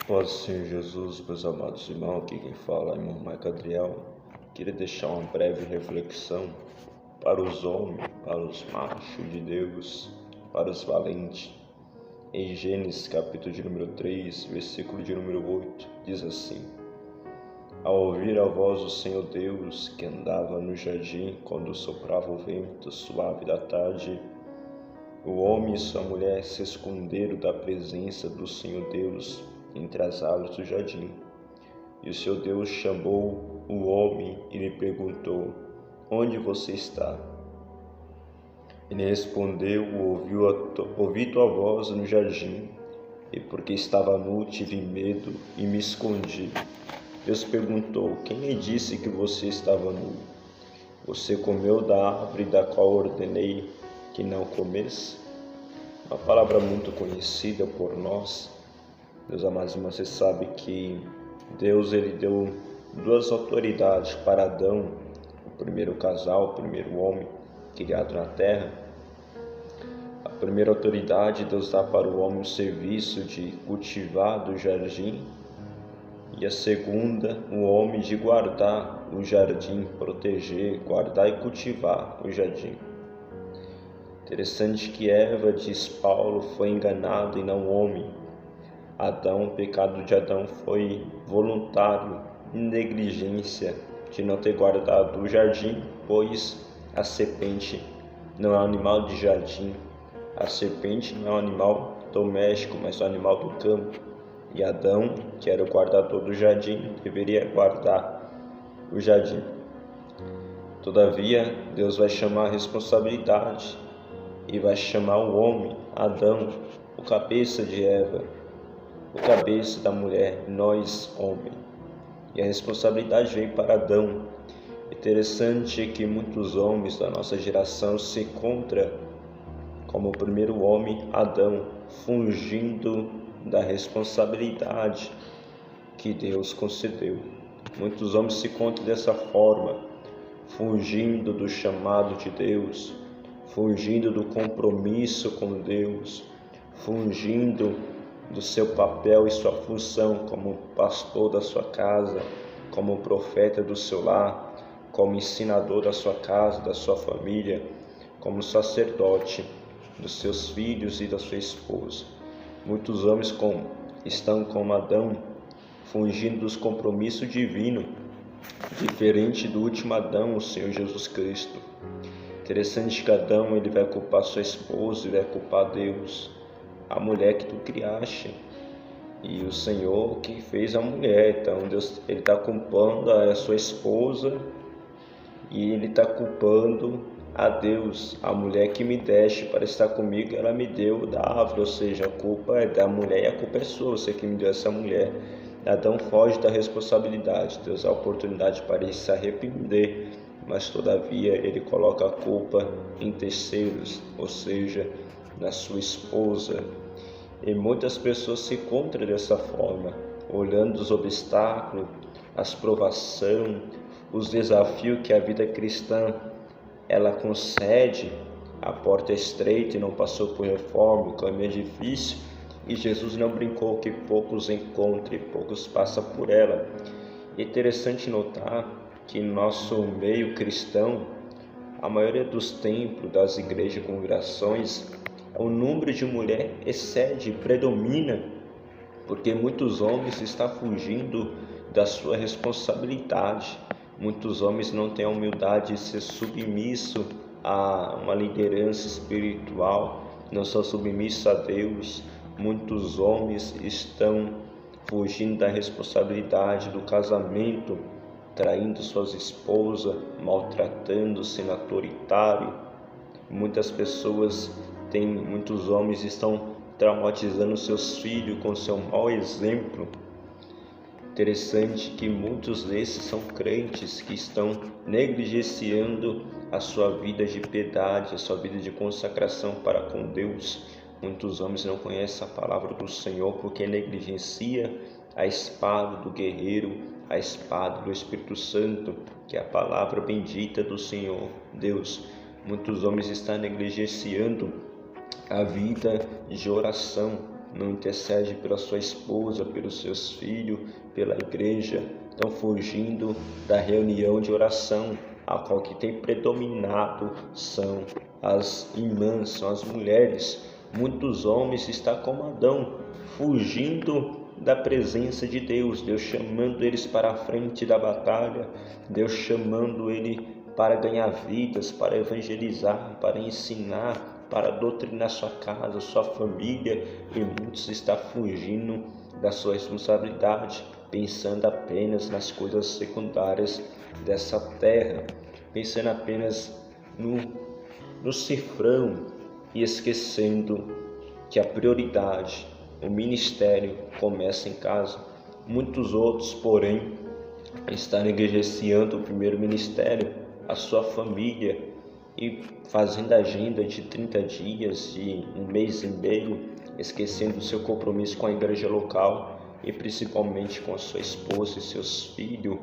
Paz do Senhor Jesus, meus amados irmãos, aqui quem fala é o irmão Maico Adriel. Queria deixar uma breve reflexão para os homens, para os machos de Deus, para os valentes. Em Gênesis capítulo de número 3, versículo de número 8, diz assim: Ao ouvir a voz do Senhor Deus, que andava no jardim quando soprava o vento suave da tarde, o homem e sua mulher se esconderam da presença do Senhor Deus entre as árvores do jardim. E o Senhor Deus chamou o homem e lhe perguntou: Onde você está? Ele respondeu: Ouvi tua voz no jardim, e porque estava nu tive medo e me escondi. Deus perguntou: Quem lhe disse que você estava nu? Você comeu da árvore da qual ordenei que não comesse? Uma palavra muito conhecida por nós. Meus amados irmãos, você sabe que Deus ele deu duas autoridades para Adão, o primeiro casal, o primeiro homem criado na terra. A primeira autoridade Deus dá para o homem o serviço de cultivar do jardim, e a segunda, o homem de guardar o jardim, proteger, guardar e cultivar o jardim. Interessante que Eva, diz Paulo, foi enganada e não o homem. O pecado de Adão foi voluntário, negligência de não ter guardado o jardim, pois a serpente não é um animal de jardim, a serpente não é um animal doméstico, mas um animal do campo. E Adão, que era o guardador do jardim, deveria guardar o jardim. Todavia, Deus vai chamar a responsabilidade e vai chamar o homem, Adão, o cabeça de Eva, o cabeça da mulher, nós, homem. E a responsabilidade veio para Adão. Interessante que muitos homens da nossa geração se encontram como o primeiro homem, Adão, fugindo da responsabilidade que Deus concedeu. Muitos homens se encontram dessa forma, fugindo do chamado de Deus, fugindo do compromisso com Deus, fugindo do seu papel e sua função como pastor da sua casa, como profeta do seu lar, como ensinador da sua casa, da sua família, como sacerdote dos seus filhos e da sua esposa. Muitos homens estão como Adão, fugindo dos compromissos divinos, diferente do último Adão, o Senhor Jesus Cristo. Interessante que Adão ele vai culpar sua esposa e vai culpar Deus, a mulher que tu criaste, e o Senhor que fez a mulher. Então Deus ele está culpando a sua esposa e ele está culpando a Deus, a mulher que me deste para estar comigo, ela me deu da árvore, ou seja, a culpa é da mulher e a culpa é sua, você que me deu essa mulher. Adão foge da responsabilidade, Deus dá a oportunidade para ele se arrepender, mas todavia ele coloca a culpa em terceiros, ou seja, na sua esposa. E muitas pessoas se encontram dessa forma, olhando os obstáculos, as provações, os desafios que a vida cristã ela concede. A porta é estreita e não passou por reforma, o caminho é difícil, e Jesus não brincou que poucos encontram e poucos passam por ela. É interessante notar que no nosso meio cristão, a maioria dos templos, das igrejas e congregações, o número de mulher excede, predomina, porque muitos homens estão fugindo da sua responsabilidade. Muitos homens não têm a humildade de ser submisso a uma liderança espiritual, não são submissos a Deus. Muitos homens estão fugindo da responsabilidade do casamento, traindo suas esposas, maltratando, sendo autoritário. Muitos homens estão traumatizando seus filhos com seu mau exemplo. Interessante que muitos desses são crentes que estão negligenciando a sua vida de piedade, a sua vida de consagração para com Deus. Muitos homens não conhecem a palavra do Senhor porque negligencia a espada do guerreiro, a espada do Espírito Santo, que é a palavra bendita do Senhor Deus. Muitos homens estão negligenciando a vida de oração, não intercede pela sua esposa, pelos seus filhos, pela igreja. Estão fugindo da reunião de oração, a qual que tem predominado são as irmãs, são as mulheres. Muitos homens estão como Adão, fugindo da presença de Deus, Deus chamando eles para a frente da batalha, Deus chamando ele para ganhar vidas, para evangelizar, para ensinar, para doutrinar sua casa, sua família, e muitos estão fugindo da sua responsabilidade, pensando apenas nas coisas secundárias dessa terra, pensando apenas no cifrão e esquecendo que a prioridade, o ministério começa em casa. Muitos outros, porém, estão negligenciando o primeiro ministério, a sua família, e fazendo agenda de 30 dias, de um mês e meio, esquecendo o seu compromisso com a igreja local e principalmente com a sua esposa e seus filhos.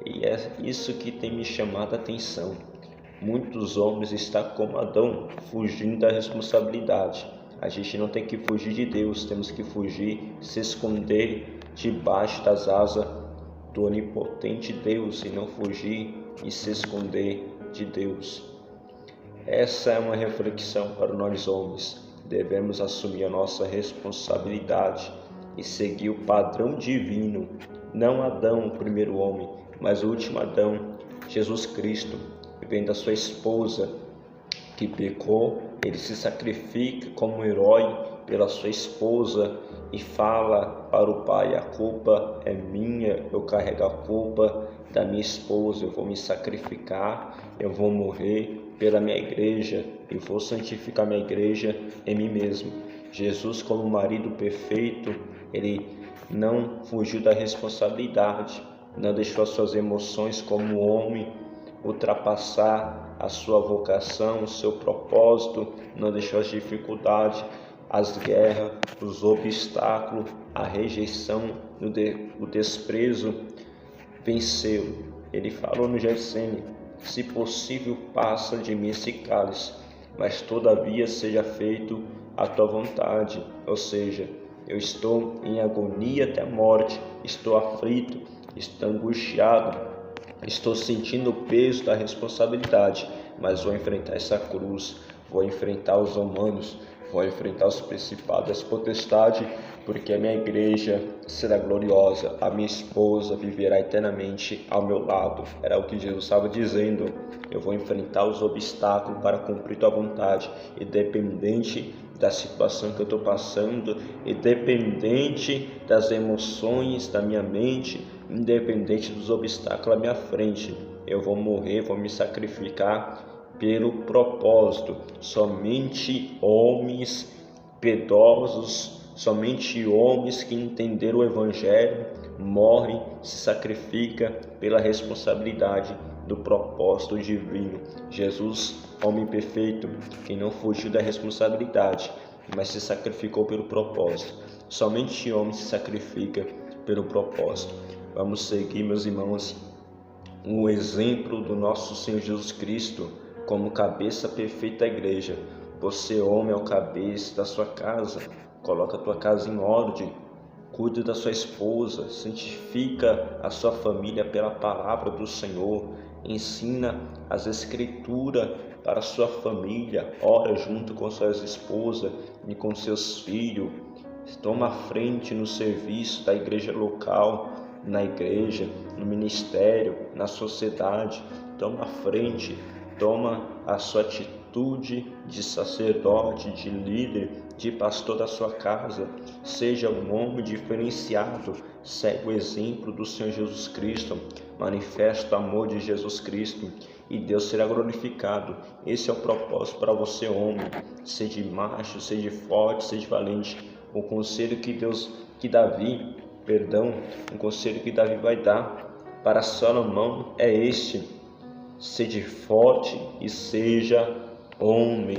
E é isso que tem me chamado a atenção. Muitos homens estão como Adão, fugindo da responsabilidade. A gente não tem que fugir de Deus, temos que fugir, se esconder debaixo das asas do onipotente Deus, e não fugir e se esconder de Deus. Essa é uma reflexão para nós homens. Devemos assumir a nossa responsabilidade e seguir o padrão divino, não Adão, o primeiro homem, mas o último Adão, Jesus Cristo, que vem da sua esposa que pecou. Ele se sacrifica como herói pela sua esposa e fala para o pai: a culpa é minha, eu carrego a culpa da minha esposa, eu vou me sacrificar, eu vou morrer pela minha igreja e vou santificar minha igreja em mim mesmo. Jesus, como marido perfeito, ele não fugiu da responsabilidade, não deixou as suas emoções como homem ultrapassar a sua vocação, o seu propósito, não deixou as dificuldades, as guerras, os obstáculos, a rejeição, o desprezo, venceu. Ele falou no Getsemane: se possível, passa de mim esse cálice, mas todavia seja feito a tua vontade. Ou seja, eu estou em agonia até a morte, estou aflito, estou angustiado, estou sentindo o peso da responsabilidade, mas vou enfrentar essa cruz, vou enfrentar os romanos, vou enfrentar os principados, as potestades, porque a minha igreja será gloriosa, a minha esposa viverá eternamente ao meu lado. Era o que Jesus estava dizendo. Eu vou enfrentar os obstáculos para cumprir tua vontade, independente da situação que eu estou passando, independente das emoções da minha mente, independente dos obstáculos à minha frente. Eu vou morrer, vou me sacrificar pelo propósito. Somente homens piedosos, somente homens que entenderam o Evangelho morrem, se sacrificam pela responsabilidade do propósito divino. Jesus, homem perfeito, que não fugiu da responsabilidade, mas se sacrificou pelo propósito. Somente homem se sacrifica pelo propósito. Vamos seguir, meus irmãos, o exemplo do nosso Senhor Jesus Cristo como cabeça perfeita da igreja. Você, homem, é o cabeça da sua casa. Coloca a tua casa em ordem, cuida da sua esposa, santifica a sua família pela palavra do Senhor, ensina as escrituras para a sua família, ora junto com suas esposas e com seus filhos, toma a frente no serviço da igreja local, na igreja, no ministério, na sociedade, toma a frente, toma a sua atitude de sacerdote, de líder, de pastor da sua casa. Seja um homem diferenciado, segue o exemplo do Senhor Jesus Cristo, manifesta o amor de Jesus Cristo e Deus será glorificado. Esse é o propósito para você, homem. Seja macho, seja forte, seja valente. O conselho que Davi vai dar para Salomão é este: seja forte e seja homem.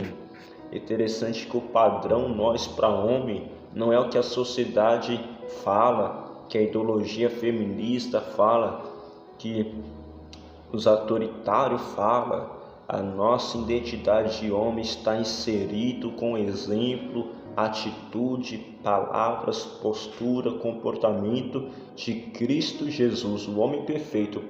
Interessante que o padrão nós para homem não é o que a sociedade fala, que a ideologia feminista fala, que os autoritários falam. A nossa identidade de homem está inserido com o exemplo atitude, palavras, postura, comportamento de Cristo Jesus, o homem perfeito, o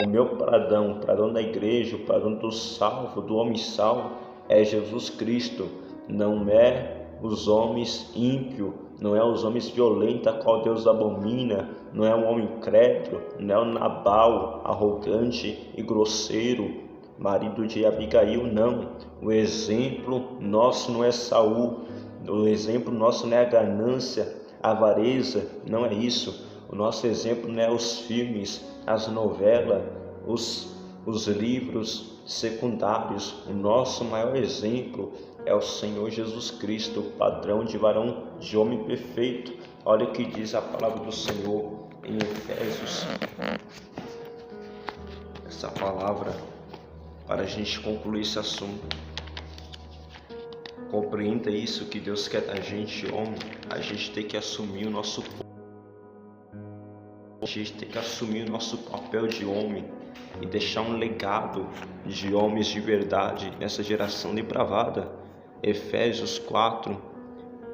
meu padrão da igreja, o padrão do salvo, do homem salvo, é Jesus Cristo, não é os homens ímpios, não é os homens violentos, a qual Deus abomina, não é um homem incrédulo, não é o Nabal, arrogante e grosseiro, marido de Abigail, não. O exemplo nosso não é Saul, o exemplo nosso não é a ganância, a avareza, não é isso. O nosso exemplo não é os filmes, as novelas, os livros secundários. O nosso maior exemplo é o Senhor Jesus Cristo, o padrão de varão, de homem perfeito. Olha o que diz a palavra do Senhor em Efésios. Essa palavra, para a gente concluir esse assunto. Compreenda isso que Deus quer da gente, homem. A gente tem que assumir o nosso papel de homem e deixar um legado de homens de verdade nessa geração depravada. Efésios 4,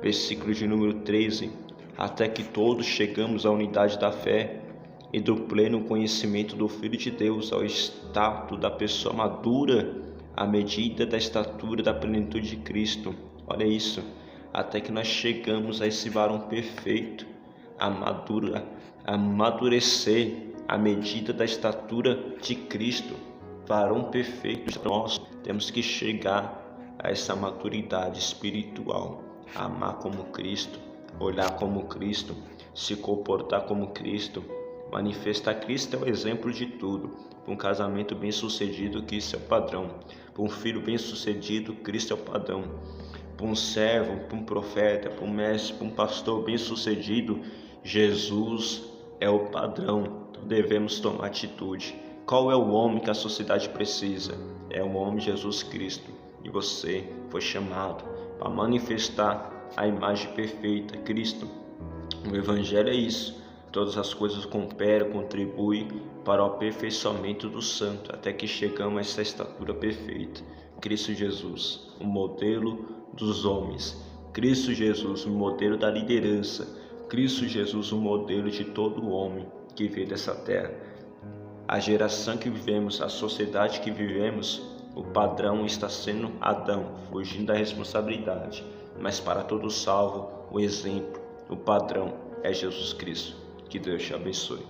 versículo de número 13. Até que todos chegamos à unidade da fé e do pleno conhecimento do Filho de Deus, ao estado da pessoa madura, à medida da estatura da plenitude de Cristo. Olha isso, até que nós chegamos a esse varão perfeito, a amadurecer à medida da estatura de Cristo. Varão perfeito, nós temos que chegar a essa maturidade espiritual, amar como Cristo, olhar como Cristo, se comportar como Cristo. Manifestar Cristo é o exemplo de tudo. Para um casamento bem sucedido, Cristo é o padrão. Para um filho bem sucedido, Cristo é o padrão. Para um servo, para um profeta, para um mestre, para um pastor bem sucedido, Jesus é o padrão. Então devemos tomar atitude. Qual é o homem que a sociedade precisa? É o homem Jesus Cristo. E você foi chamado para manifestar a imagem perfeita, Cristo. O Evangelho é isso. Todas as coisas cooperam, contribuem para o aperfeiçoamento do santo, até que chegamos a essa estatura perfeita. Cristo Jesus, o modelo dos homens. Cristo Jesus, o modelo da liderança. Cristo Jesus, o modelo de todo homem que veio dessa terra. A geração que vivemos, a sociedade que vivemos, o padrão está sendo Adão, fugindo da responsabilidade. Mas para todo salvo, o exemplo, o padrão é Jesus Cristo. Que Deus te abençoe.